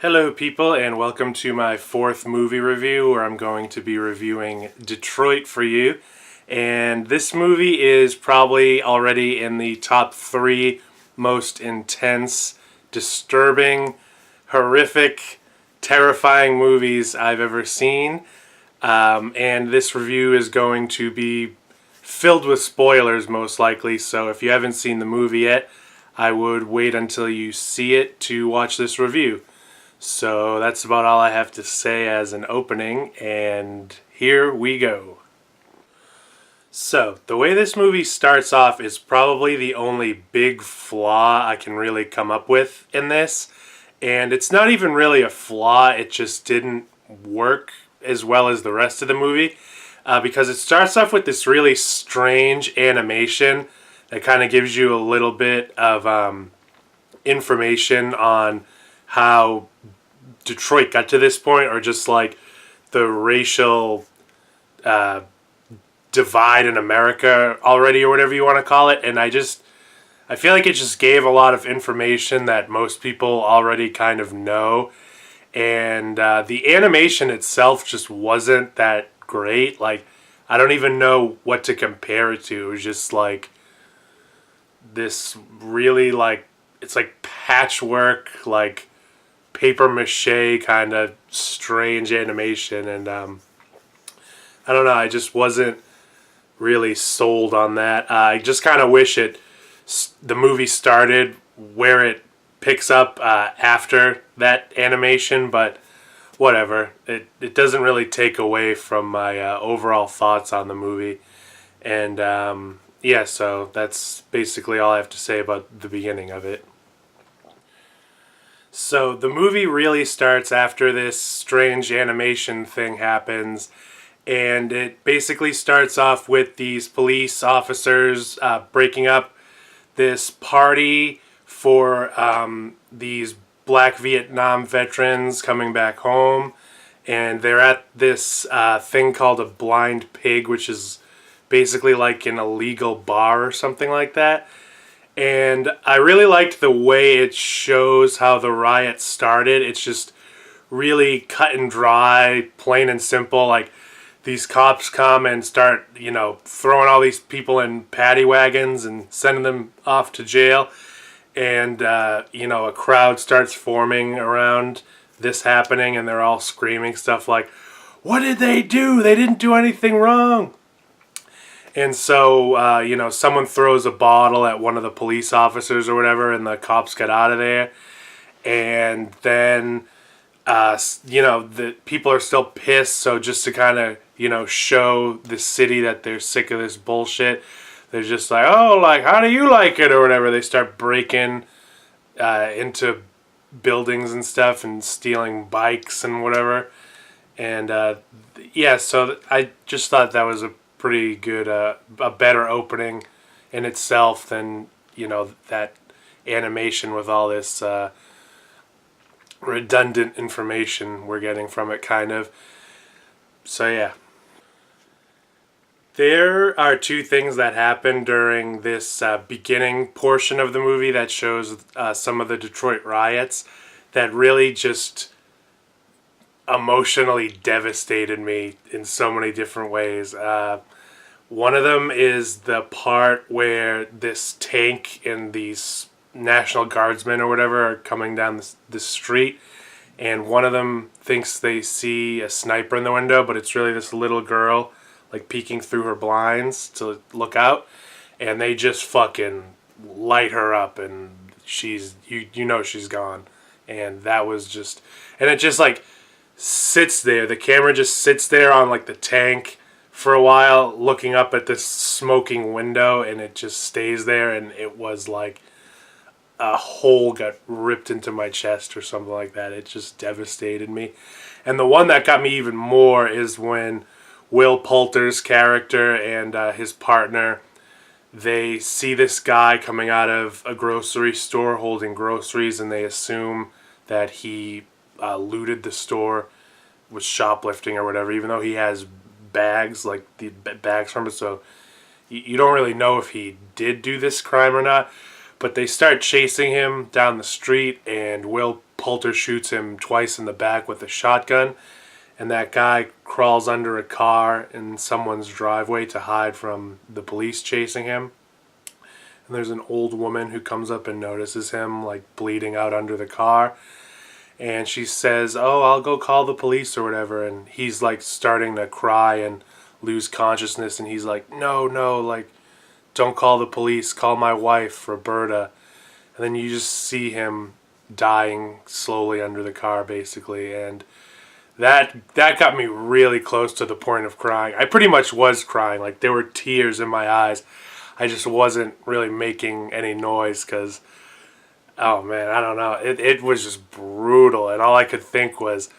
Hello people, and welcome to my fourth movie review where I'm going to be reviewing Detroit for you. And this movie is probably already in the top three most intense, disturbing, horrific, terrifying movies I've ever seen. And this review is going to be filled with spoilers most likely, so if you haven't seen the movie yet, I would wait until you see it to watch this review. So that's about all I have to say as an opening, and here we go. So, the way this movie starts off is probably the only big flaw I can really come up with in this. And it's not even really a flaw, it just didn't work as well as the rest of the movie. Because it starts off with this really strange animation that kind of gives you a little bit of information on how Detroit got to this point, or just like the racial divide in America already, or whatever you want to call it. And I feel like it just gave a lot of information that most people already kind of know. And the animation itself just wasn't that great. Like, I don't even know what to compare it to. It was just like this really, like, it's like patchwork, like paper mache kind of strange animation. And I don't know, I just wasn't really sold on that. I just kind of wish the movie started where it picks up after that animation, but whatever. It doesn't really take away from my overall thoughts on the movie. And yeah, so that's basically all I have to say about the beginning of it. So the movie really starts after this strange animation thing happens, and it basically starts off with these police officers breaking up this party for these black Vietnam veterans coming back home, and they're at this thing called a blind pig, which is basically like an illegal bar or something like that. And I really liked the way it shows how the riot started. It's just really cut and dry, plain and simple. Like, these cops come and start, throwing all these people in paddy wagons and sending them off to jail. And, a crowd starts forming around this happening, and they're all screaming stuff like, "What did they do? They didn't do anything wrong." And so, someone throws a bottle at one of the police officers or whatever, and the cops get out of there. And then, the people are still pissed. So just to kind of, show the city that they're sick of this bullshit, they're just like, "Oh, like, how do you like it?" or whatever. They start breaking into buildings and stuff and stealing bikes and whatever. And, yeah, so I just thought that was a pretty good, a better opening in itself than, that animation with all this redundant information we're getting from it, kind of. So, yeah. There are two things that happen during this beginning portion of the movie that shows some of the Detroit riots that really just emotionally devastated me in so many different ways. One of them is the part where this tank and these National Guardsmen or whatever are coming down the street, and one of them thinks they see a sniper in the window, but it's really this little girl, like, peeking through her blinds to look out, and they just fucking light her up, and she's she's gone. And that was just, and it just like sits there. The camera just sits there on like the tank for a while, looking up at this smoking window, and it just stays there. And it was like a hole got ripped into my chest or something like that. It just devastated me. And the one that got me even more is when Will Poulter's character and his partner, they see this guy coming out of a grocery store holding groceries, and they assume that he looted the store, was shoplifting or whatever, even though he has bags, like the bags from it. So you don't really know if he did do this crime or not. But they start chasing him down the street, and Will Poulter shoots him twice in the back with a shotgun. And that guy crawls under a car in someone's driveway to hide from the police chasing him. And there's an old woman who comes up and notices him, like, bleeding out under the car. And she says, "Oh, I'll go call the police or whatever." And he's, like, starting to cry and lose consciousness. And he's like, "No, no, like, don't call the police. Call my wife, Roberta." And then you just see him dying slowly under the car, basically. And that got me really close to the point of crying. I pretty much was crying. Like, there were tears in my eyes. I just wasn't really making any noise because, oh man, I don't know. It was just brutal. And all I could think was,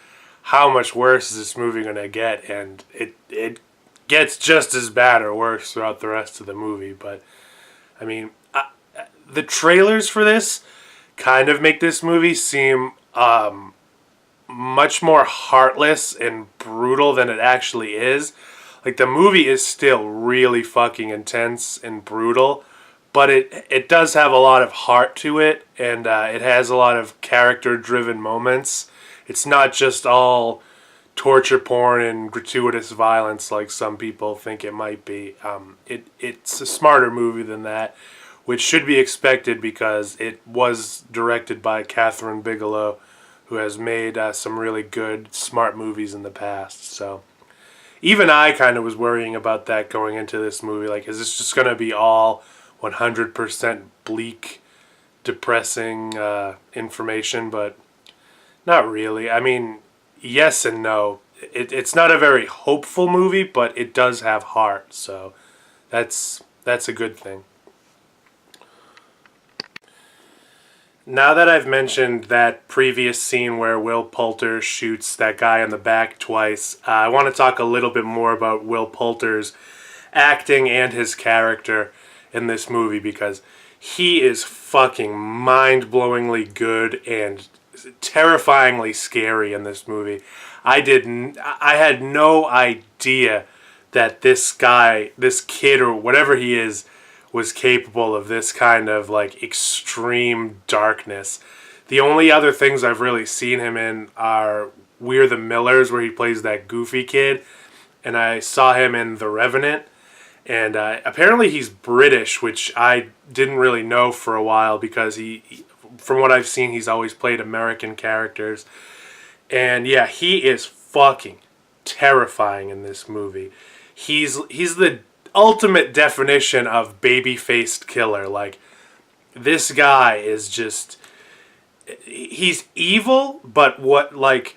how much worse is this movie going to get? And it gets just as bad or worse throughout the rest of the movie. But, I mean, the trailers for this kind of make this movie seem much more heartless and brutal than it actually is. Like, the movie is still really fucking intense and brutal, but it does have a lot of heart to it, and it has a lot of character-driven moments. It's not just all torture porn and gratuitous violence like some people think it might be. It's a smarter movie than that, which should be expected because it was directed by Catherine Bigelow, who has made some really good, smart movies in the past. So even I kind of was worrying about that going into this movie. Like, is this just going to be all 100% bleak, depressing information? But not really. I mean, yes and no. It's not a very hopeful movie, but it does have heart. So that's a good thing. Now that I've mentioned that previous scene where Will Poulter shoots that guy in the back twice, I want to talk a little bit more about Will Poulter's acting and his character in this movie, because he is fucking mind-blowingly good and terrifyingly scary in this movie. I had no idea that this guy, this kid or whatever he is, was capable of this kind of, like, extreme darkness. The only other things I've really seen him in are We're the Millers, where he plays that goofy kid, and I saw him in The Revenant, and apparently he's British, which I didn't really know for a while, because he from what I've seen, he's always played American characters. And yeah, he is fucking terrifying in this movie. He's the ultimate definition of baby-faced killer. Like, this guy is just, he's evil, but what, like,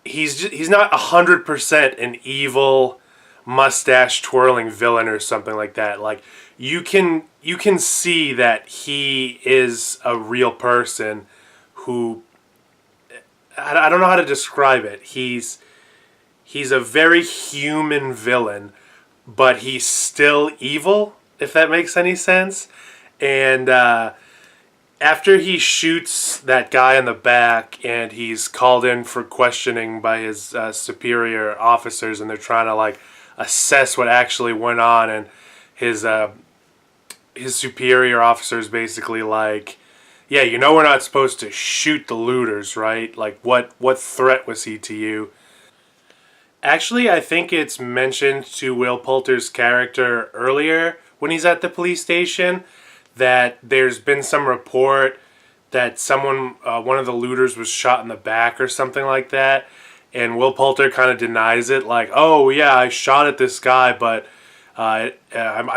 he's not 100% an evil mustache twirling villain or something like that. Like, you can see that he is a real person who, I don't know how to describe it. He's a very human villain, but he's still evil, if that makes any sense. And after he shoots that guy in the back and he's called in for questioning by his superior officers, and they're trying to, like, assess what actually went on, and his superior officers basically like, yeah, you know we're not supposed to shoot the looters, right? Like, what threat was he to you? Actually, I think it's mentioned to Will Poulter's character earlier when he's at the police station that there's been some report that someone, one of the looters was shot in the back or something like that. And Will Poulter kind of denies it, like, oh yeah, I shot at this guy, but I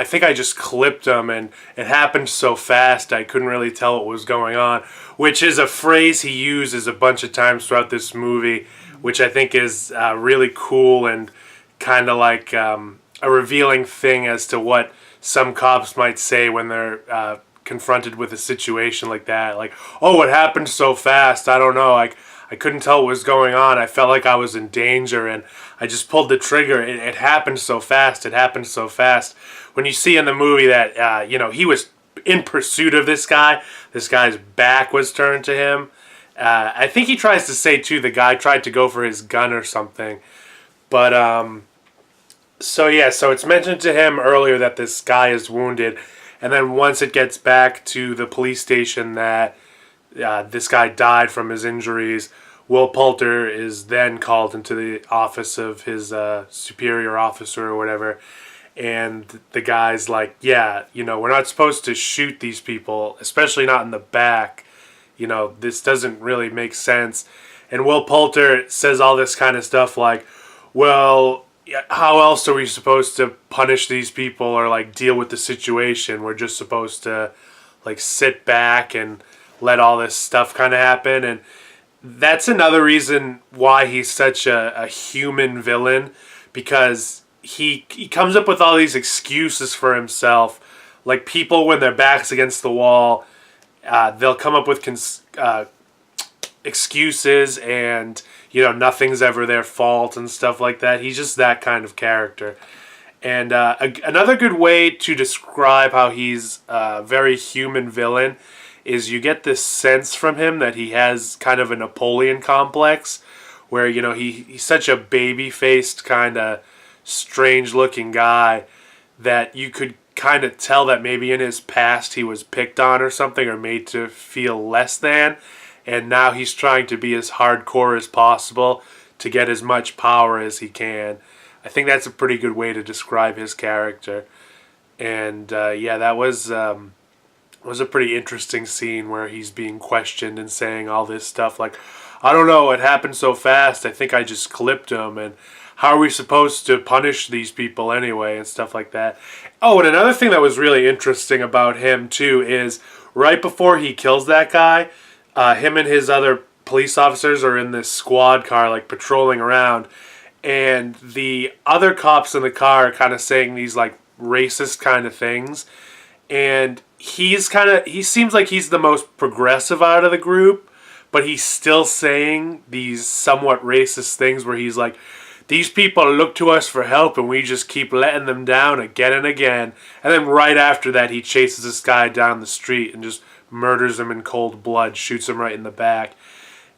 think I just clipped him, and it happened so fast I couldn't really tell what was going on, which is a phrase he uses a bunch of times throughout this movie, which I think is really cool and kind of like a revealing thing as to what some cops might say when they're confronted with a situation like that. Like, oh, it happened so fast, I don't know, I couldn't tell what was going on. I felt like I was in danger, and I just pulled the trigger. It happened so fast. It happened so fast. When you see in the movie that, he was in pursuit of this guy. This guy's back was turned to him. I think he tries to say, too, the guy tried to go for his gun or something. But, so it's mentioned to him earlier that this guy is wounded. And then once it gets back to the police station that this guy died from his injuries, Will Poulter is then called into the office of his superior officer or whatever. And the guy's like, yeah, we're not supposed to shoot these people, especially not in the back. This doesn't really make sense. And Will Poulter says all this kind of stuff like, well, how else are we supposed to punish these people or like deal with the situation? We're just supposed to like sit back and let all this stuff kind of happen. And that's another reason why he's such a human villain, because he comes up with all these excuses for himself. Like, people, when their back's against the wall, they'll come up with excuses, and nothing's ever their fault and stuff like that. He's just that kind of character. And another good way to describe how he's a very human villain is you get this sense from him that he has kind of a Napoleon complex, where he's such a baby-faced kind of strange-looking guy that you could kind of tell that maybe in his past he was picked on or something, or made to feel less than, and now he's trying to be as hardcore as possible to get as much power as he can. I think that's a pretty good way to describe his character. And that was a pretty interesting scene where he's being questioned and saying all this stuff like, I don't know, it happened so fast, I think I just clipped him, and how are we supposed to punish these people anyway, and stuff like that. Oh, and another thing that was really interesting about him, too, is right before he kills that guy, him and his other police officers are in this squad car, like, patrolling around, and the other cops in the car are kind of saying these, like, racist kind of things, and he seems like he's the most progressive out of the group, but he's still saying these somewhat racist things where he's like, these people look to us for help and we just keep letting them down again and again. And then right after that, he chases this guy down the street and just murders him in cold blood, shoots him right in the back.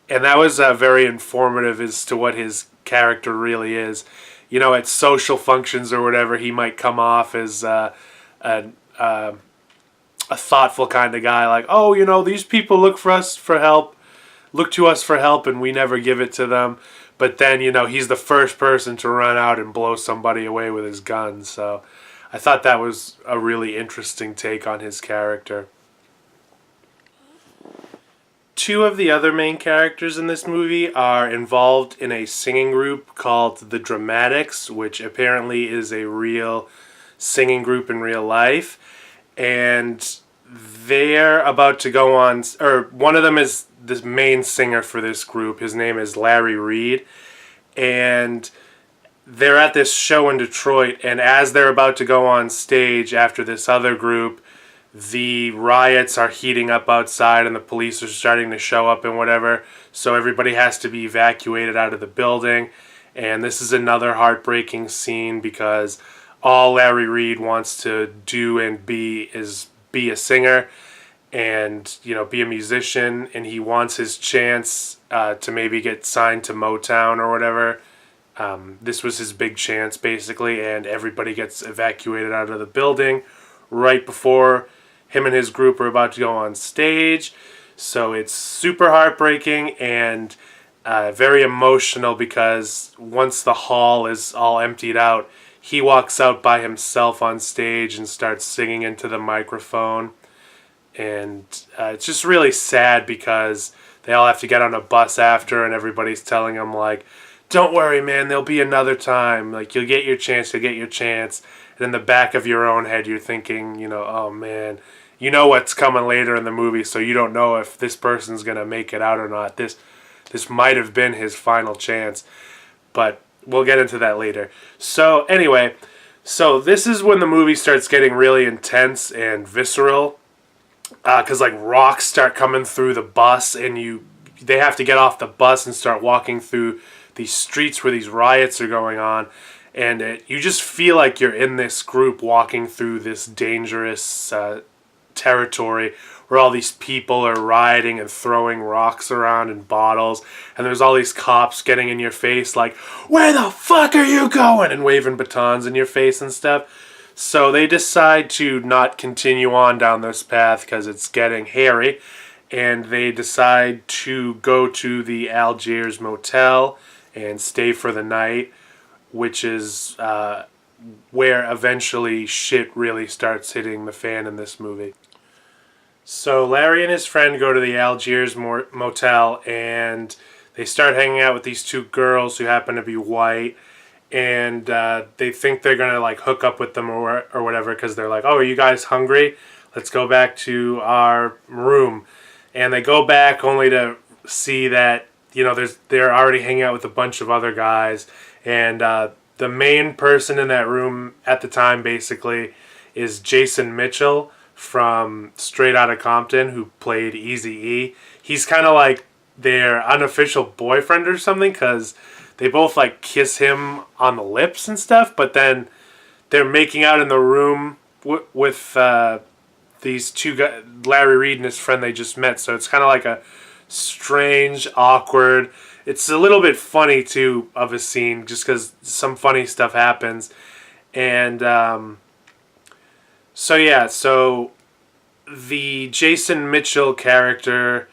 And that was very informative as to what his character really is. At social functions or whatever, he might come off as a thoughtful kind of guy, like, oh, these people look to us for help, and we never give it to them. But then, he's the first person to run out and blow somebody away with his gun. So I thought that was a really interesting take on his character. Two of the other main characters in this movie are involved in a singing group called The Dramatics, which apparently is a real singing group in real life. And they're about to go on, or one of them is the main singer for this group. His name is Larry Reed, and they're at this show in Detroit, and as they're about to go on stage after this other group, the riots are heating up outside and the police are starting to show up and whatever, so everybody has to be evacuated out of the building. And this is another heartbreaking scene because all Larry Reed wants to do and be is be a singer and be a musician, and he wants his chance to maybe get signed to Motown or whatever. This was his big chance basically, and everybody gets evacuated out of the building right before him and his group are about to go on stage. So it's super heartbreaking and very emotional, because once the hall is all emptied out, he walks out by himself on stage and starts singing into the microphone. And it's just really sad because they all have to get on a bus after, and everybody's telling him, like, don't worry, man, there'll be another time. Like, you'll get your chance, you'll get your chance. And in the back of your own head, you're thinking, oh, man, you know what's coming later in the movie, so you don't know if this person's going to make it out or not. This might have been his final chance, but we'll get into that later. So, anyway, this is when the movie starts getting really intense and visceral. Because like rocks start coming through the bus, and they have to get off the bus and start walking through these streets where these riots are going on, and you just feel like you're in this group walking through this dangerous territory where all these people are rioting and throwing rocks around and bottles, and there's all these cops getting in your face like, where the fuck are you going, and waving batons in your face and stuff. So they decide to not continue on down this path because it's getting hairy, and they decide to go to the Algiers motel and stay for the night, which is where eventually shit really starts hitting the fan in this movie. So Larry and his friend go to the Algiers motel, and they start hanging out with these two girls who happen to be white, and they think they're gonna like hook up with them or whatever, because they're like, "Oh, are you guys hungry? Let's go back to our room." And they go back only to see that they're already hanging out with a bunch of other guys, and the main person in that room at the time basically is Jason Mitchell from Straight Outta Compton, who played Eazy-E. He's kind of like their unofficial boyfriend or something, because they both like kiss him on the lips and stuff, but then they're making out in the room with these two guys, Larry Reed and his friend they just met. So it's kind of like a strange, awkward. It's a little bit funny too of a scene, just because some funny stuff happens, and so the Jason Mitchell character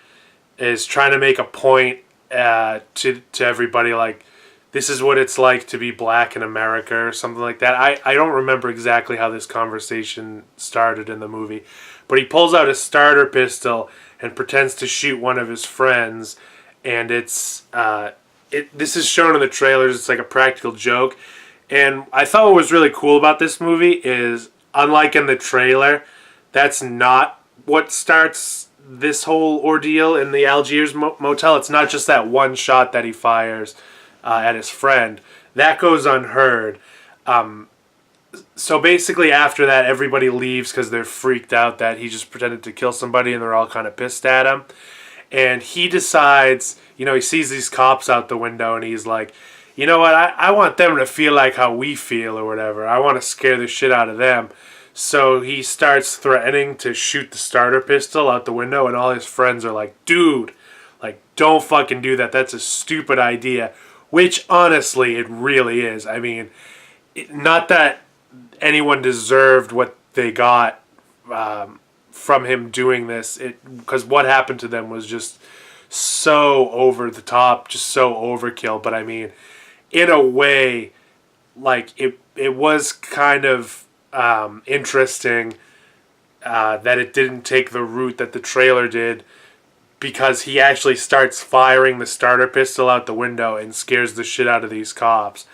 is trying to make a point to everybody, like, this is what it's like to be black in America or something like that. I don't remember exactly how this conversation started in the movie, but he pulls out a starter pistol and pretends to shoot one of his friends, and this is shown in the trailers. It's like a practical joke, and I thought what was really cool about this movie is, unlike in the trailer, that's not what starts this whole ordeal in the Algiers motel. It's not just that one shot that he fires at his friend. That goes unheard. So basically after that, everybody leaves because they're freaked out that he just pretended to kill somebody, and they're all kind of pissed at him. And he decides, he sees these cops out the window, and he's like, you know what, I want them to feel like how we feel or whatever. I want to scare the shit out of them. So he starts threatening to shoot the starter pistol out the window, and all his friends are like, dude, like, don't fucking do that. That's a stupid idea. Which, honestly, it really is. I mean, not that anyone deserved what they got from him doing this, because what happened to them was just so over the top, just so overkill. But I mean, in a way, like, it was kind of interesting that it didn't take the route that the trailer did, because he actually starts firing the starter pistol out the window and scares the shit out of these cops,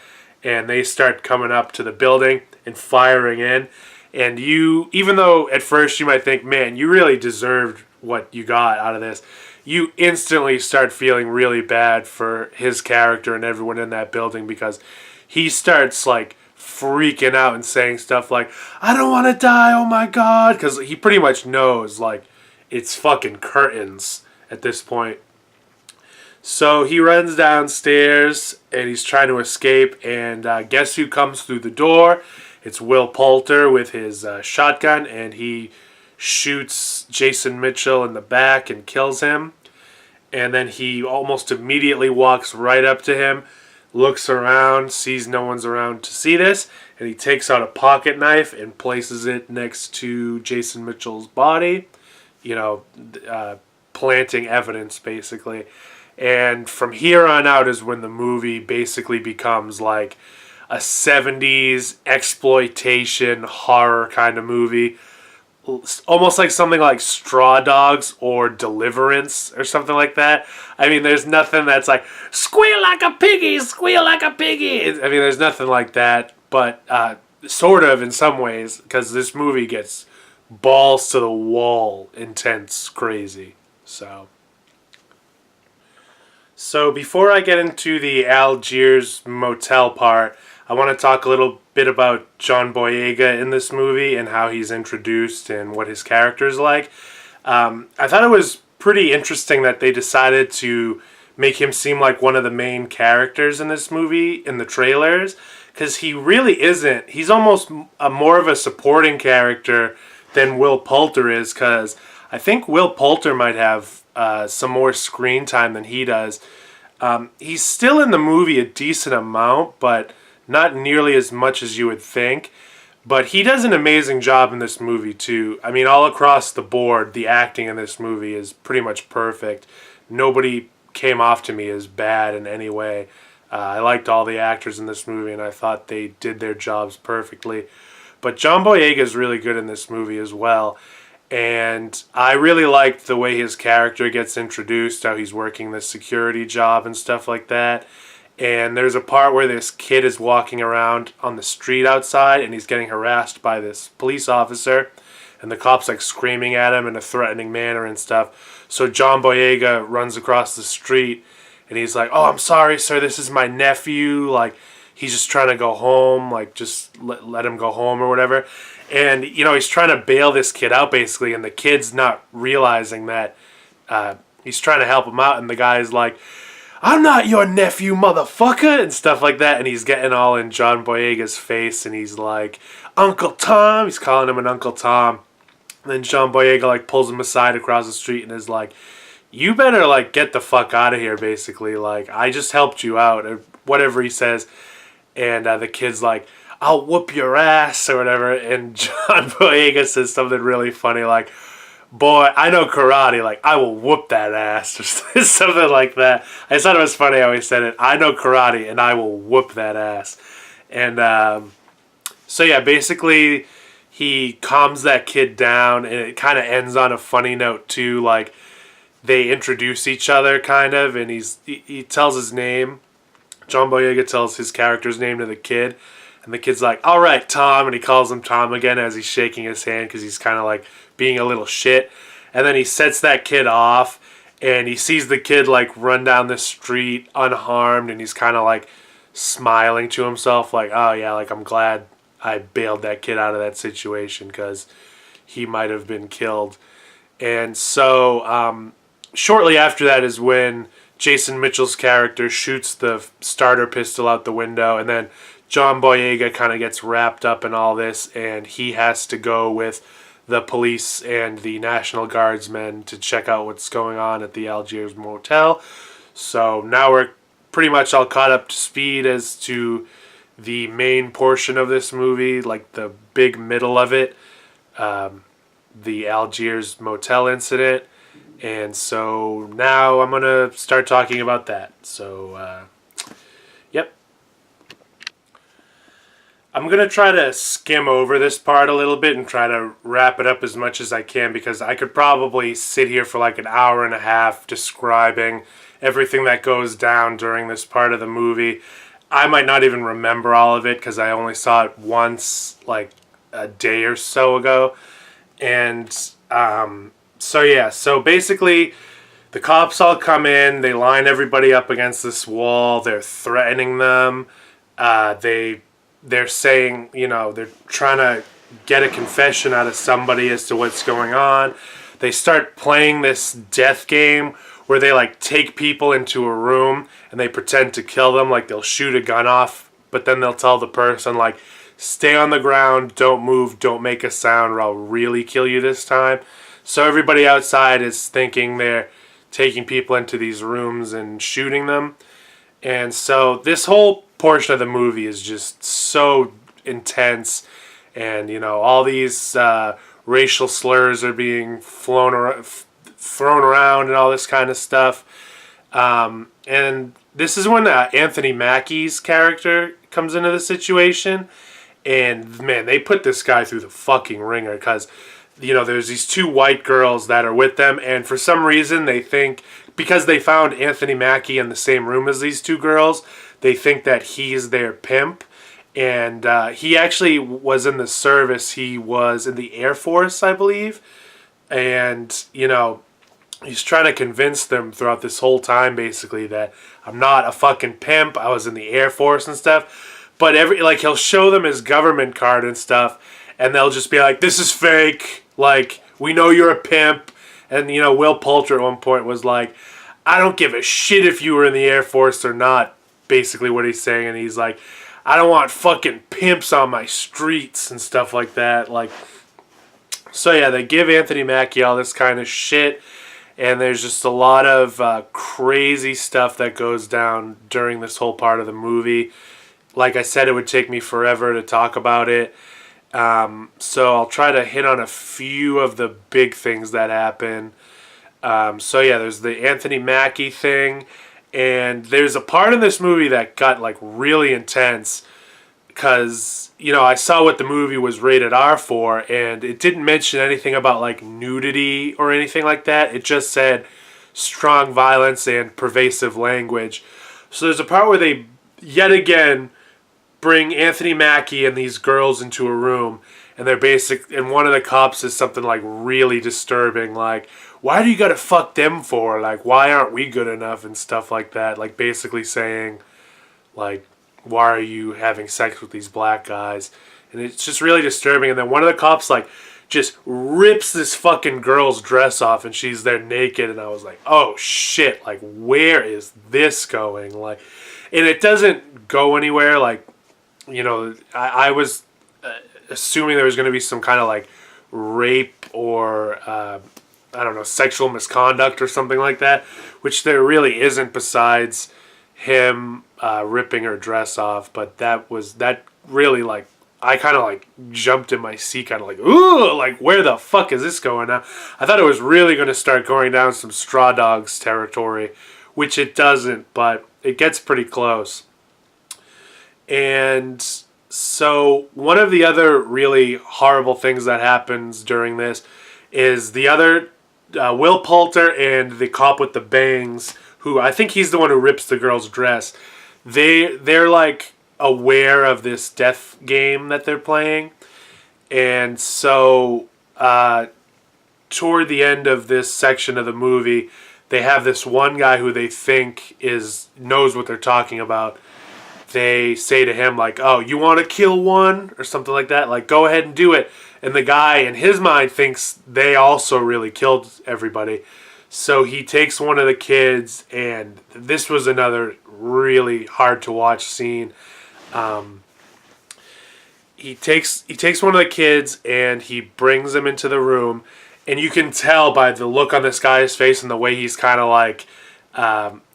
and they start coming up to the building and firing in. And even though at first you might think, man, you really deserved what you got out of this, you instantly start feeling really bad for his character and everyone in that building, because he starts like freaking out and saying stuff like, I don't want to die, oh my god, because he pretty much knows, like, it's fucking curtains at this point. So he runs downstairs and he's trying to escape, and guess who comes through the door? It's Will Poulter with his shotgun, and he shoots Jason Mitchell in the back and kills him. And then he almost immediately walks right up to him, looks around, sees no one's around to see this, and he takes out a pocket knife and places it next to Jason Mitchell's body, planting evidence, basically. And from here on out is when the movie basically becomes like a 70s exploitation horror kind of movie. Almost like something like Straw Dogs or Deliverance or something like that. I mean, there's nothing that's like, squeal like a piggy, squeal like a piggy. I mean, there's nothing like that, but sort of in some ways, because this movie gets balls to the wall, intense, crazy. So before I get into the Algiers motel part, I want to talk a little bit about John Boyega in this movie and how he's introduced and what his character is like. I thought it was pretty interesting that they decided to make him seem like one of the main characters in this movie in the trailers, because he really isn't. He's almost more of a supporting character than Will Poulter is, because I think Will Poulter might have some more screen time than he does. He's still in the movie a decent amount, but not nearly as much as you would think. But he does an amazing job in this movie too. I mean, all across the board, the acting in this movie is pretty much perfect. Nobody came off to me as bad in any way. I liked all the actors in this movie, and I thought they did their jobs perfectly. But John Boyega is really good in this movie as well. And I really liked the way his character gets introduced, how he's working this security job and stuff like that. And there's a part where this kid is walking around on the street outside and he's getting harassed by this police officer. And the cop's like screaming at him in a threatening manner and stuff. So John Boyega runs across the street and he's like, "Oh, I'm sorry, sir, this is my nephew. Like, he's just trying to go home. Like, just let him go home or whatever." And, you know, he's trying to bail this kid out, basically, and the kid's not realizing that he's trying to help him out, and the guy's like, "I'm not your nephew, motherfucker," and stuff like that, and he's getting all in John Boyega's face, and he's like, "Uncle Tom," he's calling him an Uncle Tom. And then John Boyega, like, pulls him aside across the street and is like, "You better, like, get the fuck out of here," basically, like, "I just helped you out," or whatever he says. And the kid's like, "I'll whoop your ass," or whatever. And John Boyega says something really funny like, "Boy, I know karate, like, I will whoop that ass," or something like that. I thought it was funny how he said it. "I know karate, and I will whoop that ass." And so, yeah, basically, he calms that kid down, and it kind of ends on a funny note, too. Like, they introduce each other, kind of, and he tells his name. John Boyega tells his character's name to the kid, and the kid's like, "All right, Tom," and he calls him Tom again as he's shaking his hand because he's kind of like being a little shit. And then he sets that kid off, and he sees the kid like run down the street unharmed, and he's kind of like smiling to himself like, "Oh yeah, like I'm glad I bailed that kid out of that situation because he might have been killed." And so shortly after that is when Jason Mitchell's character shoots the starter pistol out the window, and then John Boyega kind of gets wrapped up in all this, and he has to go with the police and the National Guardsmen to check out what's going on at the Algiers Motel. So now we're pretty much all caught up to speed as to the main portion of this movie, like the big middle of it, the Algiers Motel incident. And so now I'm going to start talking about that. So, yep. I'm going to try to skim over this part a little bit and try to wrap it up as much as I can, because I could probably sit here for like an hour and a half describing everything that goes down during this part of the movie. I might not even remember all of it because I only saw it once like a day or so ago. And so basically the cops all come in, they line everybody up against this wall, they're threatening them, they're saying, you know, they're trying to get a confession out of somebody as to what's going on. They start playing this death game where they like take people into a room and they pretend to kill them, like they'll shoot a gun off, but then they'll tell the person like, "Stay on the ground, don't move, don't make a sound, or I'll really kill you this time." So everybody outside is thinking they're taking people into these rooms and shooting them. And so this whole portion of the movie is just so intense. And, you know, all these racial slurs are being thrown around and all this kind of stuff. And this is when Anthony Mackie's character comes into the situation. And, man, they put this guy through the fucking ringer because, you know, there's these two white girls that are with them, and for some reason they think, because they found Anthony Mackie in the same room as these two girls, they think that he's their pimp. And he actually was in the service. He was in the Air Force, I believe. And, you know, he's trying to convince them throughout this whole time, basically, that I'm not a fucking pimp. I was in the Air Force and stuff. But he'll show them his government card and stuff, and they'll just be like, "This is fake. Like, we know you're a pimp." And, you know, Will Poulter at one point was like, "I don't give a shit if you were in the Air Force or not," basically what he's saying. And he's like, "I don't want fucking pimps on my streets," and stuff like that. Like, so yeah, they give Anthony Mackie all this kind of shit, and there's just a lot of crazy stuff that goes down during this whole part of the movie. Like I said, it would take me forever to talk about it. So I'll try to hit on a few of the big things that happen. So yeah, there's the Anthony Mackie thing, and there's a part in this movie that got like really intense because I saw what the movie was rated R for, and it didn't mention anything about like nudity or anything like that. It just said strong violence and pervasive language. So there's a part where they yet again bring Anthony Mackie and these girls into a room, and and one of the cops says something like really disturbing, like, why do you gotta fuck them for? Like, why aren't we good enough and stuff like that? Like, basically saying, like, why are you having sex with these black guys? And it's just really disturbing. And then one of the cops, like, just rips this fucking girl's dress off, and she's there naked, and I was like, oh shit, like, where is this going? Like, and it doesn't go anywhere. Like, I was assuming there was going to be some kind of like rape or I don't know, sexual misconduct or something like that, which there really isn't besides him ripping her dress off. But that really, like, I kind of like jumped in my seat, kind of like, ooh, like, where the fuck is this going now? I thought it was really going to start going down some Straw Dogs territory, which it doesn't, but it gets pretty close. And so one of the other really horrible things that happens during this is the other Will Poulter and the cop with the bangs, who I think he's the one who rips the girl's dress. They're like aware of this death game that they're playing, and so toward the end of this section of the movie, they have this one guy who they think knows what they're talking about. They say to him, like, oh, you want to kill one? Or something like that. Like, go ahead and do it. And the guy, in his mind, thinks they also really killed everybody. So he takes one of the kids, and this was another really hard to watch scene. He takes one of the kids, and he brings them into the room. And you can tell by the look on this guy's face and the way he's kind of like...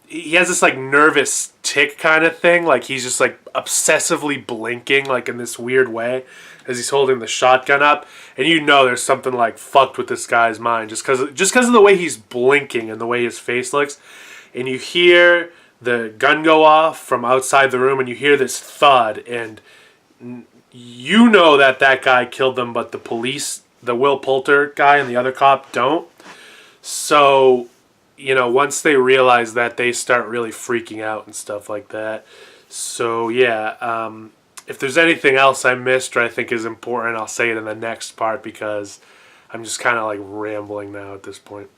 he has this like nervous tick kind of thing, like he's just like obsessively blinking like in this weird way as he's holding the shotgun up, and there's something like fucked with this guy's mind just because of the way he's blinking and the way his face looks. And you hear the gun go off from outside the room, and you hear this thud, and that guy killed them, but the police, the Will Poulter guy and the other cop, don't. So once they realize that, they start really freaking out and stuff like that. So, yeah, if there's anything else I missed or I think is important, I'll say it in the next part because I'm just kind of like rambling now at this point.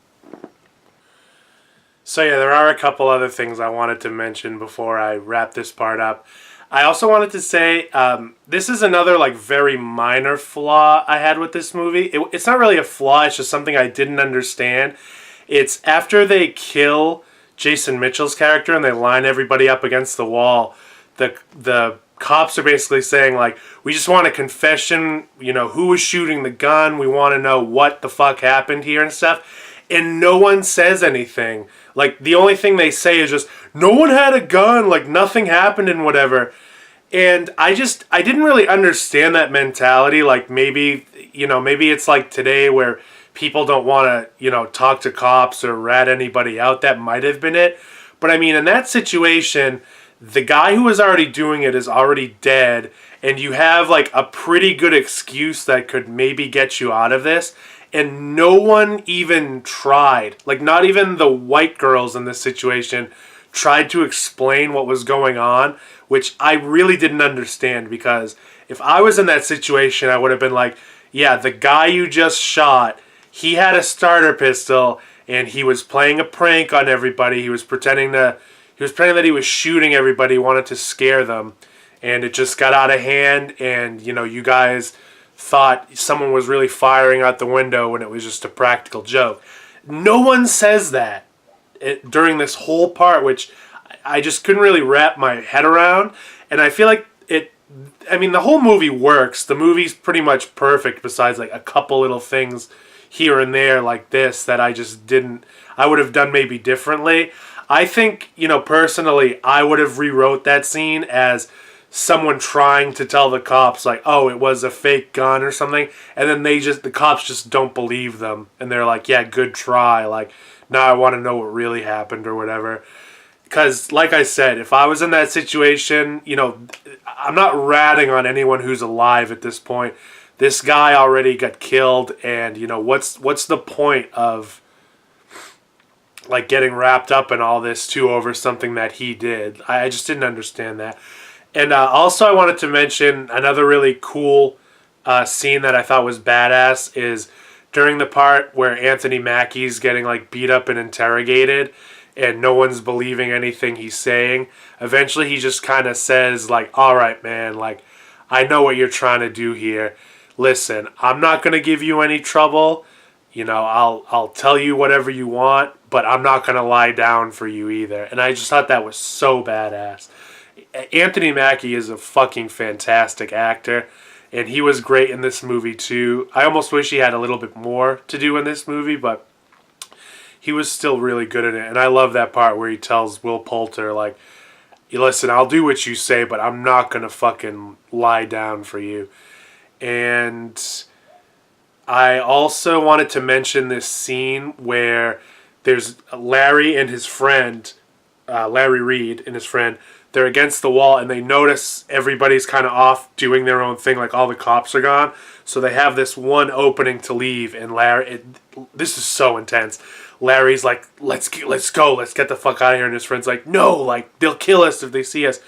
So, yeah, there are a couple other things I wanted to mention before I wrap this part up. I also wanted to say this is another like very minor flaw I had with this movie. It's not really a flaw, it's just something I didn't understand. It's after they kill Jason Mitchell's character and they line everybody up against the wall, the cops are basically saying, like, we just want a confession, who was shooting the gun, we want to know what the fuck happened here and stuff. And no one says anything. Like, the only thing they say is just, no one had a gun, like, nothing happened and whatever. And I didn't really understand that mentality. Like, maybe it's like today where people don't want to, talk to cops or rat anybody out. That might have been it. But I mean, in that situation, the guy who was already doing it is already dead, and you have like a pretty good excuse that could maybe get you out of this. And no one even tried. Like, not even the white girls in this situation tried to explain what was going on, which I really didn't understand, because if I was in that situation, I would have been like, yeah, the guy you just shot, he had a starter pistol, and he was playing a prank on everybody. He was pretending that he was shooting everybody, wanted to scare them, and it just got out of hand, and, you guys thought someone was really firing out the window when it was just a practical joke. No one says that during this whole part, which I just couldn't really wrap my head around, and I feel like the whole movie works. The movie's pretty much perfect besides like a couple little things here and there like this that I would have done maybe differently. I think, personally, I would have rewrote that scene as someone trying to tell the cops like, oh, it was a fake gun or something, and then the cops just don't believe them, and they're like, yeah, good try, like, now I want to know what really happened or whatever. Because, like I said, if I was in that situation, I'm not ratting on anyone who's alive at this point. This guy already got killed, and what's the point of like getting wrapped up in all this too over something that he did? I just didn't understand that. And also, I wanted to mention another really cool scene that I thought was badass is during the part where Anthony Mackie's getting like beat up and interrogated, and no one's believing anything he's saying. Eventually, he just kind of says like, "All right, man, like I know what you're trying to do here. Listen, I'm not gonna give you any trouble. I'll tell you whatever you want, but I'm not gonna lie down for you either." And I just thought that was so badass. Anthony Mackie is a fucking fantastic actor, and he was great in this movie too. I almost wish he had a little bit more to do in this movie, but he was still really good in it. And I love that part where he tells Will Poulter, like, listen, I'll do what you say, but I'm not going to fucking lie down for you. And I also wanted to mention this scene where there's Larry and his friend, Larry Reed and his friend, they're against the wall and they notice everybody's kind of off doing their own thing, like all the cops are gone. So they have this one opening to leave, and this is so intense. Larry's like, let's go, let's get the fuck out of here. And his friend's like, no, like, they'll kill us if they see us.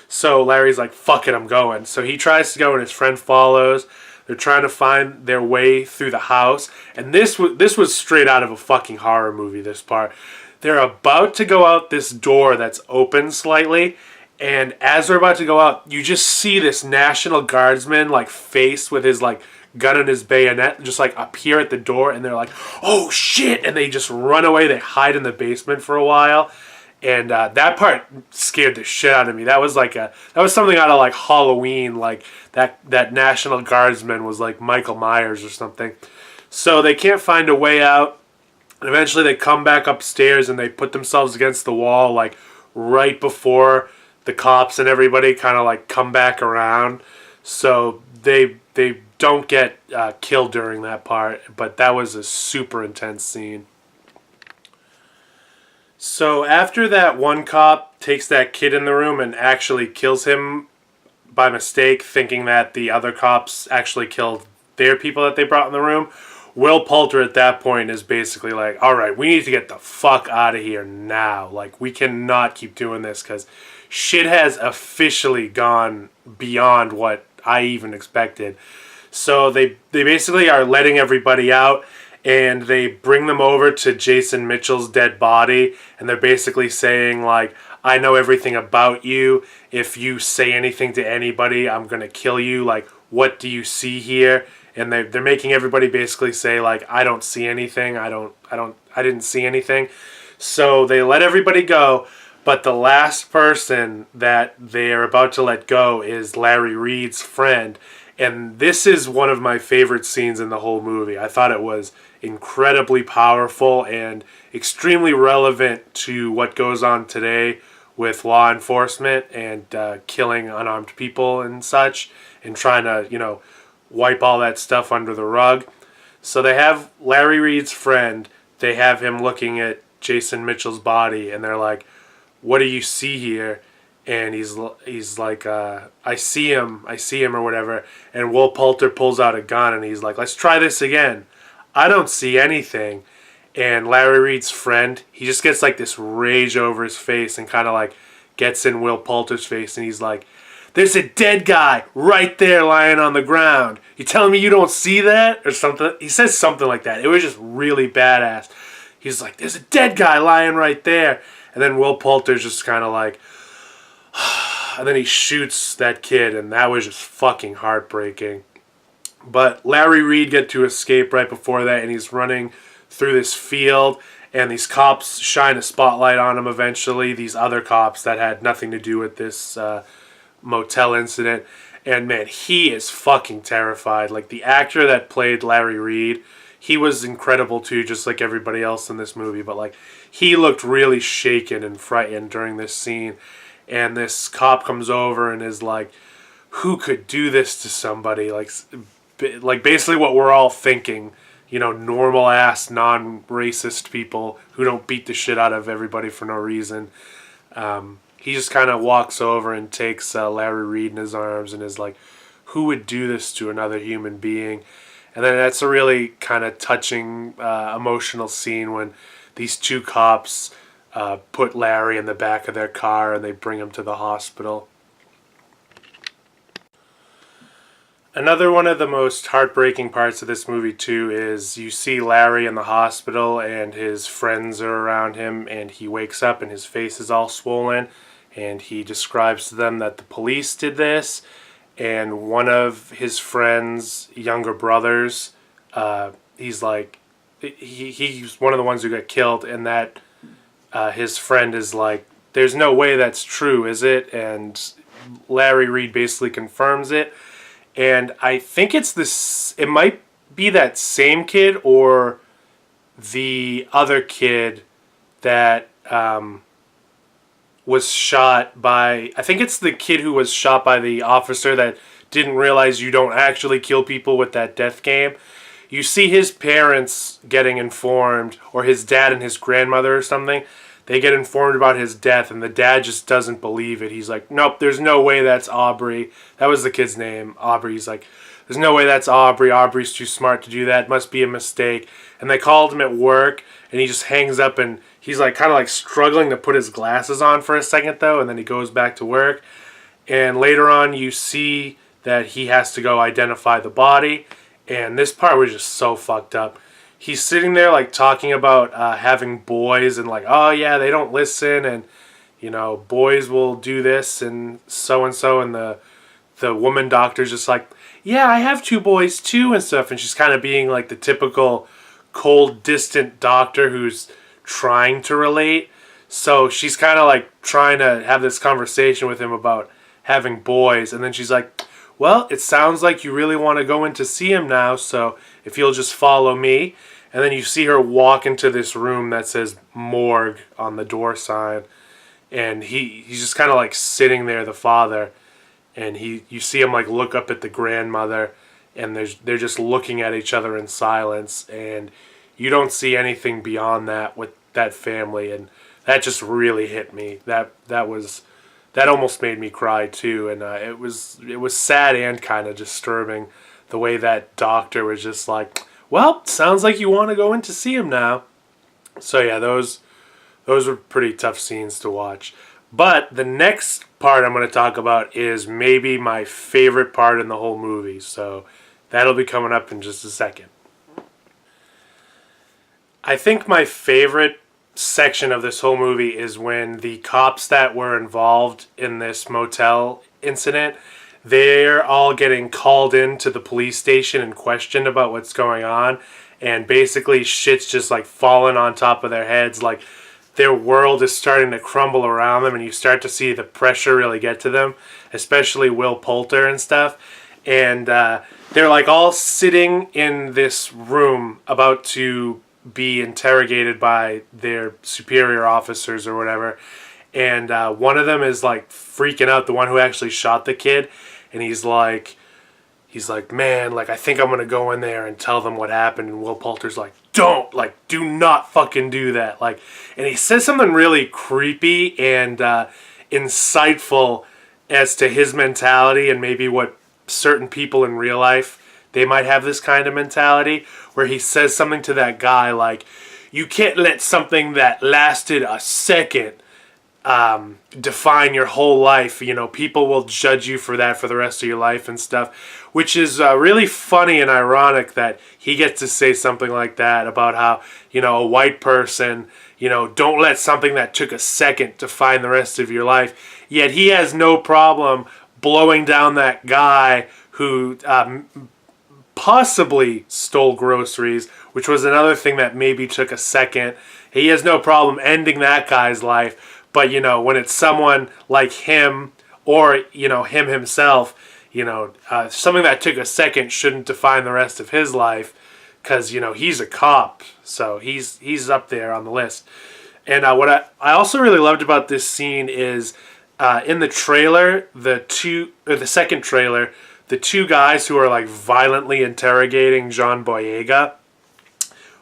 So Larry's like, fuck it, I'm going. So he tries to go, and his friend follows. They're trying to find their way through the house. And this was straight out of a fucking horror movie, this part. They're about to go out this door that's open slightly, and as they're about to go out, you just see this National Guardsman, like, face with his, like, gun and his bayonet just like appear at the door, and they're like, oh shit, and they just run away. They hide in the basement for a while, and that part scared the shit out of me. That was something out of like Halloween, like that National Guardsman was like Michael Myers or something. So they can't find a way out, and eventually they come back upstairs and they put themselves against the wall, like right before the cops and everybody kind of like come back around. So they don't get killed during that part, but that was a super intense scene. So after that one cop takes that kid in the room and actually kills him by mistake, thinking that the other cops actually killed their people that they brought in the room, Will Poulter at that point is basically like, all right, we need to get the fuck out of here now. Like, we cannot keep doing this because shit has officially gone beyond what I even expected. So they basically are letting everybody out, and they bring them over to Jason Mitchell's dead body, and they're basically saying, like, I know everything about you. If you say anything to anybody, I'm going to kill you. Like, what do you see here? And they're making everybody basically say, like, I don't see anything. I didn't see anything. So they let everybody go, but the last person that they're about to let go is Larry Reed's friend. And this is one of my favorite scenes in the whole movie. I thought it was incredibly powerful and extremely relevant to what goes on today with law enforcement and killing unarmed people and such, and trying to, wipe all that stuff under the rug. So they have Larry Reed's friend. They have him looking at Jason Mitchell's body, and they're like, what do you see here? And he's like, I see him or whatever. And Will Poulter pulls out a gun and he's like, let's try this again. I don't see anything. And Larry Reed's friend, he just gets like this rage over his face and kind of like gets in Will Poulter's face, and he's like, there's a dead guy right there lying on the ground. You telling me you don't see that? Or something. He says something like that. It was just really badass. He's like, there's a dead guy lying right there. And then Will Poulter's just kind of like, and then he shoots that kid, and that was just fucking heartbreaking. But Larry Reed get to escape right before that, and he's running through this field, and these cops shine a spotlight on him eventually, these other cops that had nothing to do with this motel incident. And man, he is fucking terrified. Like, the actor that played Larry Reed, he was incredible too, just like everybody else in this movie, but like, he looked really shaken and frightened during this scene. and this cop comes over and is like, who could do this to somebody? Like basically what we're all thinking, normal ass, non-racist people who don't beat the shit out of everybody for no reason. He just kind of walks over and takes Larry Reed in his arms and is like, who would do this to another human being? And then that's a really kind of touching, emotional scene when these two cops put Larry in the back of their car and they bring him to the hospital. Another one of the most heartbreaking parts of this movie too is you see Larry in the hospital and his friends are around him, and he wakes up and his face is all swollen, and he describes to them that the police did this, and one of his friend's younger brothers, he's like, he's one of the ones who got killed, and that his friend is like, there's no way that's true, is it? And Larry Reed basically confirms it. And I think it might be that same kid or the other kid that was shot by, I think it's the kid who was shot by the officer that didn't realize you don't actually kill people with that death game. You see his parents getting informed, or his dad and his grandmother or something. They get informed about his death, and the dad just doesn't believe it. He's like, nope, there's no way that's Aubrey. That was the kid's name, Aubrey. He's like, there's no way that's Aubrey. Aubrey's too smart to do that. It must be a mistake. And they called him at work, and he just hangs up, and he's like kind of like struggling to put his glasses on for a second, though, and then he goes back to work. And later on, you see that he has to go identify the body, and this part was just so fucked up. He's sitting there like talking about having boys and like, oh yeah, they don't listen, and boys will do this and so, and the woman doctor's just like, yeah, I have 2 boys too and stuff, and she's kind of being like the typical cold, distant doctor who's trying to relate. So she's kind of like trying to have this conversation with him about having boys, and then she's like, well, it sounds like you really want to go in to see him now, so if you'll just follow me. And then you see her walk into this room that says morgue on the door sign, and he's just kind of like sitting there, the father, and you see him like look up at the grandmother, and they're just looking at each other in silence, and you don't see anything beyond that with that family, and that just really hit me. That almost made me cry too, and it was sad and kind of disturbing the way that doctor was just like, well, sounds like you want to go in to see him now. So yeah, those were pretty tough scenes to watch. But the next part I'm going to talk about is maybe my favorite part in the whole movie. So that'll be coming up in just a second. I think my favorite section of this whole movie is when the cops that were involved in this motel incident, they're all getting called into the police station and questioned about what's going on, and basically shit's just like falling on top of their heads, like their world is starting to crumble around them, and you start to see the pressure really get to them, especially Will Poulter and stuff. And they're like all sitting in this room about to be interrogated by their superior officers or whatever, and one of them is like freaking out, the one who actually shot the kid, and he's like, man, like I think I'm gonna go in there and tell them what happened. And Will Poulter's like, do not fucking do that, like, and he says something really creepy and insightful as to his mentality and maybe what certain people in real life, they might have this kind of mentality, where he says something to that guy like, you can't let something that lasted a second define your whole life. People will judge you for that for the rest of your life and stuff, which is really funny and ironic that he gets to say something like that about how, a white person, don't let something that took a second define the rest of your life. Yet he has no problem blowing down that guy who possibly stole groceries, which was another thing that maybe took a second. He has no problem ending that guy's life. But, when it's someone like him or, him himself, something that took a second shouldn't define the rest of his life, because, he's a cop. So he's up there on the list. And what I also really loved about this scene is in the trailer, the second trailer, the two guys who are like violently interrogating John Boyega,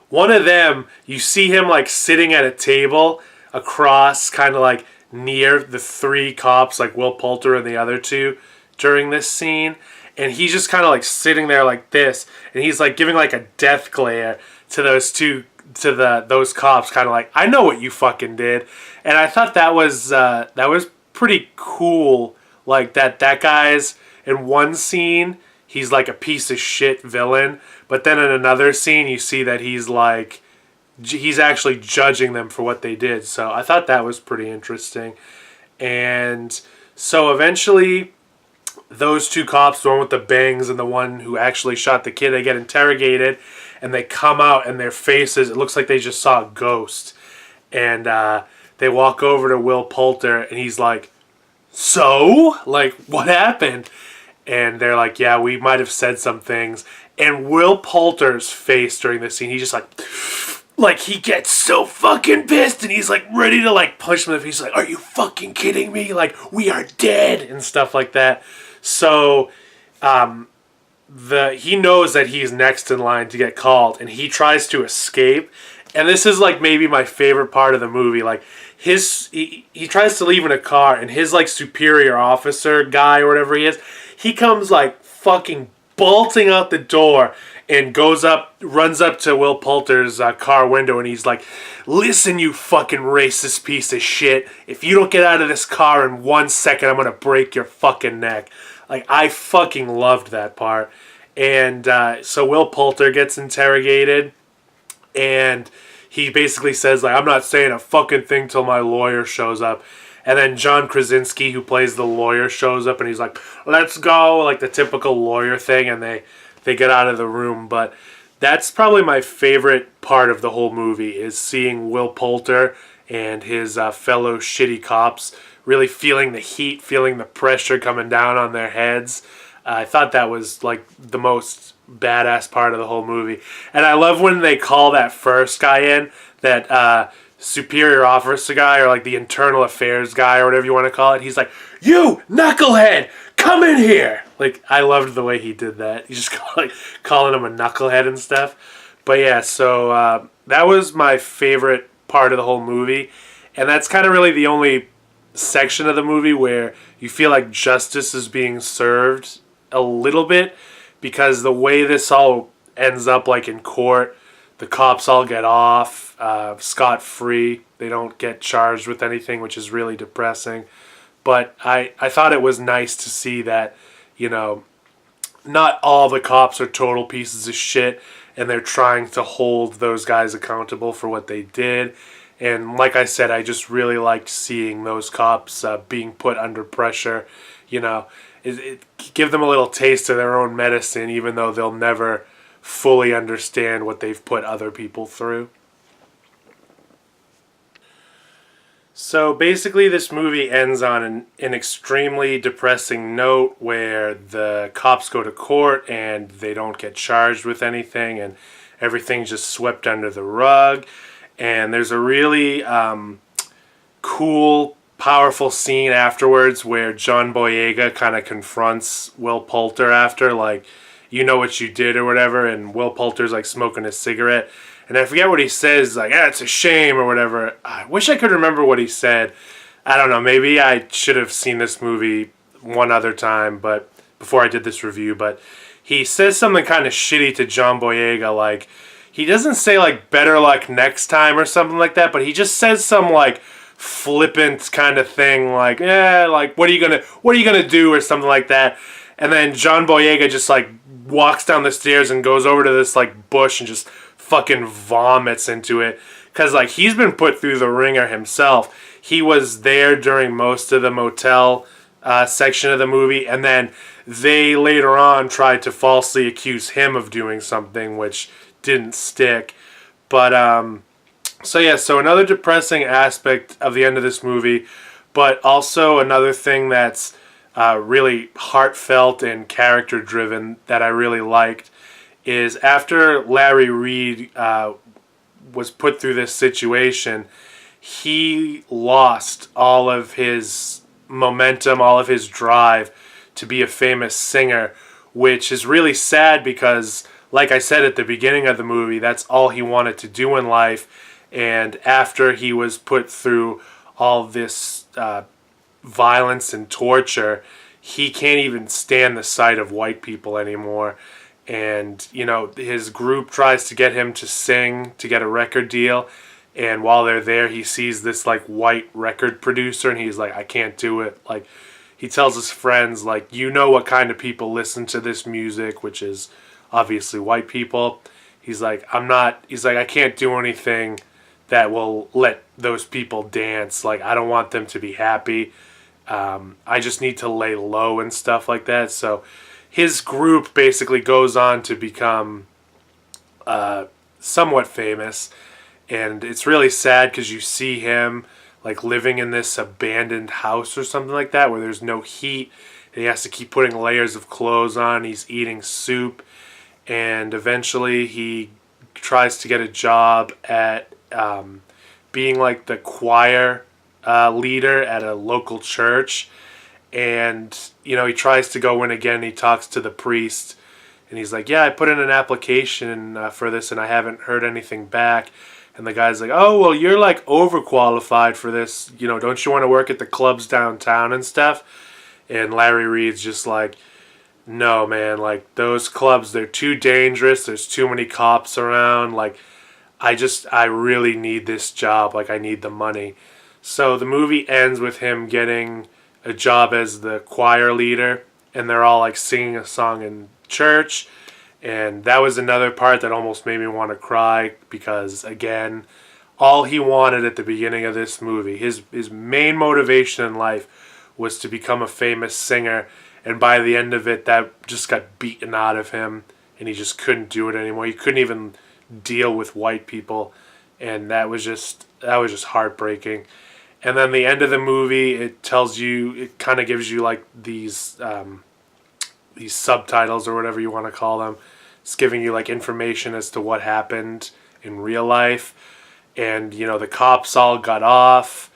one of them, you see him like sitting at a table across, kind of like near the three cops, like Will Poulter and the other two during this scene. And he's just kind of like sitting there like this, and he's like giving like a death glare to those cops, kind of like, I know what you fucking did. And I thought that was pretty cool. Like that guy's in one scene, he's like a piece of shit villain, but then in another scene you see that he's actually judging them for what they did. So I thought that was pretty interesting. And so eventually those two cops, the one with the bangs and the one who actually shot the kid, they get interrogated, and they come out, and their faces, it looks like they just saw a ghost. And they walk over to Will Poulter, and he's like, so? Like, what happened? And they're like, yeah, we might have said some things. And Will Poulter's face during this scene, he's just like he gets so fucking pissed, and he's like ready to like punch him in the face. He's like, are you fucking kidding me? Like, we are dead, and stuff like that. So he knows that he's next in line to get called, and he tries to escape. And this is like maybe my favorite part of the movie. Like he tries to leave in a car, and his like superior officer guy or whatever he is, he comes like fucking bolting out the door and runs up to Will Poulter's car window, and he's like, listen, you fucking racist piece of shit. If you don't get out of this car in 1 second, I'm going to break your fucking neck. Like, I fucking loved that part. And so Will Poulter gets interrogated, and he basically says, like, I'm not saying a fucking thing till my lawyer shows up. And then John Krasinski, who plays the lawyer, shows up, and he's like, let's go, like the typical lawyer thing, and they get out of the room. But that's probably my favorite part of the whole movie, is seeing Will Poulter and his fellow shitty cops really feeling the heat, feeling the pressure coming down on their heads. I thought that was like the most badass part of the whole movie. And I love when they call that first guy in, that superior officer guy, or like the internal affairs guy, or whatever you want to call it. He's like, you knucklehead, come in here. Like, I loved the way he did that. He's just calling him a knucklehead and stuff. But yeah, so that was my favorite part of the whole movie. And that's kind of really the only section of the movie where you feel like justice is being served a little bit, because the way this all ends up, like in court, the cops all get off scot-free. They don't get charged with anything, which is really depressing. But I thought it was nice to see that, you know, not all the cops are total pieces of shit, and they're trying to hold those guys accountable for what they did. And like I said, I just really liked seeing those cops being put under pressure. You know, it give them a little taste of their own medicine, even though they'll never fully understand what they've put other people through. So basically this movie ends on an extremely depressing note, where the cops go to court and they don't get charged with anything, and everything's just swept under the rug. And there's a really cool, powerful scene afterwards where John Boyega kind of confronts Will Poulter after, like, you know what you did or whatever, and Will Poulter's like smoking a cigarette. And I forget what he says, like, it's a shame or whatever. I wish I could remember what he said. I don't know, maybe I should have seen this movie one other time, but before I did this review, but he says something kind of shitty to John Boyega, like, he doesn't say like better luck next time or something like that, but he just says some like flippant kind of thing, like, like what are you gonna do or something like that. And then John Boyega just like walks down the stairs and goes over to this like bush and just fucking vomits into it, because like he's been put through the ringer himself. He was there during most of the motel section of the movie, and then they later on tried to falsely accuse him of doing something which didn't stick. But so another depressing aspect of the end of this movie, but also another thing that's really heartfelt and character driven that I really liked, is after Larry Reed was put through this situation, he lost all of his momentum, all of his drive to be a famous singer, which is really sad because, like I said at the beginning of the movie, that's all he wanted to do in life. And after he was put through all this violence and torture, he can't even stand the sight of white people anymore. And, you know, his group tries to get him to sing to get a record deal. And while they're there, he sees this, like, white record producer, and he's like, I can't do it. Like, he tells his friends, like, you know what kind of people listen to this music, which is obviously white people. He's like, I can't do anything that will let those people dance. Like, I don't want them to be happy. I just need to lay low and stuff like that. So his group basically goes on to become somewhat famous. And it's really sad because you see him like living in this abandoned house or something like that where there's no heat. And he has to keep putting layers of clothes on. He's eating soup. And eventually he tries to get a job at being like the choir leader at a local church. And, you know, he tries to go in again. He talks to the priest. And he's like, yeah, I put in an application for this and I haven't heard anything back. And the guy's like, oh, well, you're like overqualified for this. You know, don't you want to work at the clubs downtown and stuff? And Larry Reed's just like, no, man, like those clubs, they're too dangerous. There's too many cops around. Like, I really need this job. Like, I need the money. So the movie ends with him getting a job as the choir leader. And they're all like singing a song in church. And that was another part that almost made me want to cry because, again, all he wanted at the beginning of this movie, his main motivation in life was to become a famous singer. And by the end of it, that just got beaten out of him and he just couldn't do it anymore. He couldn't even deal with white people. And that was just heartbreaking. And then the end of the movie, it kind of gives you like these subtitles or whatever you want to call them. It's giving you like information as to what happened in real life. And, you know, the cops all got off.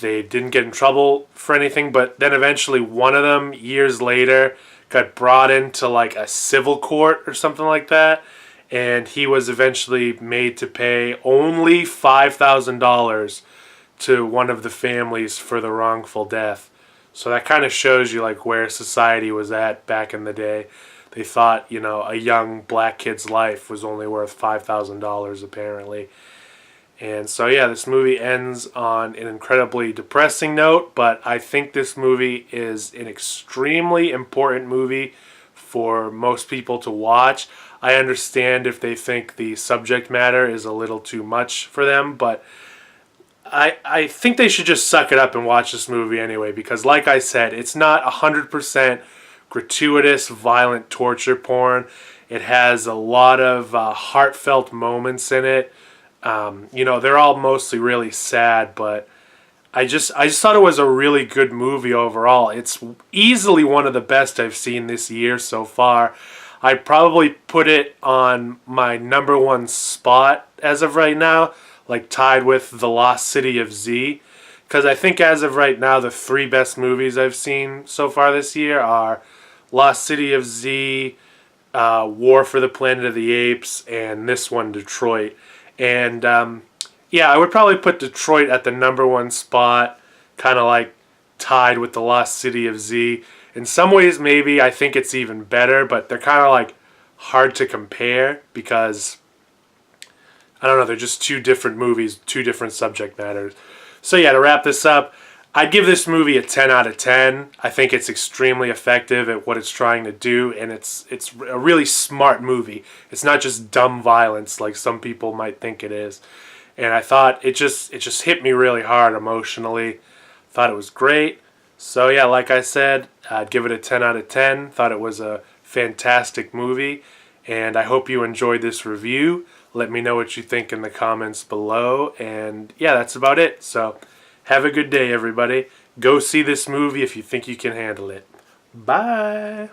They didn't get in trouble for anything. But then eventually one of them, years later, got brought into like a civil court or something like that. And he was eventually made to pay only $5,000 to one of the families for the wrongful death. So that kind of shows you like where society was at back in the day. They thought, you know, a young black kid's life was only worth $5,000 apparently. And so yeah, this movie ends on an incredibly depressing note, but I think this movie is an extremely important movie for most people to watch. I understand if they think the subject matter is a little too much for them, but I think they should just suck it up and watch this movie anyway, because like I said, it's not 100% gratuitous, violent torture porn. It has a lot of heartfelt moments in it. You know, they're all mostly really sad, but I just thought it was a really good movie overall. It's easily one of the best I've seen this year so far. I'd probably put it on my number one spot as of right now, like tied with The Lost City of Z. Because I think as of right now, the three best movies I've seen so far this year are Lost City of Z, War for the Planet of the Apes, and this one, Detroit. And yeah, I would probably put Detroit at the number one spot, kind of like tied with The Lost City of Z. In some ways, maybe I think it's even better, but they're kind of like hard to compare because, I don't know, they're just two different movies, two different subject matters. So yeah, to wrap this up, I'd give this movie a 10 out of 10. I think it's extremely effective at what it's trying to do, and it's a really smart movie. It's not just dumb violence like some people might think it is. And I thought it just hit me really hard emotionally. Thought it was great. So yeah, like I said, I'd give it a 10 out of 10. Thought it was a fantastic movie, and I hope you enjoyed this review. Let me know what you think in the comments below, and yeah, that's about it. So have a good day, everybody. Go see this movie if you think you can handle it. Bye.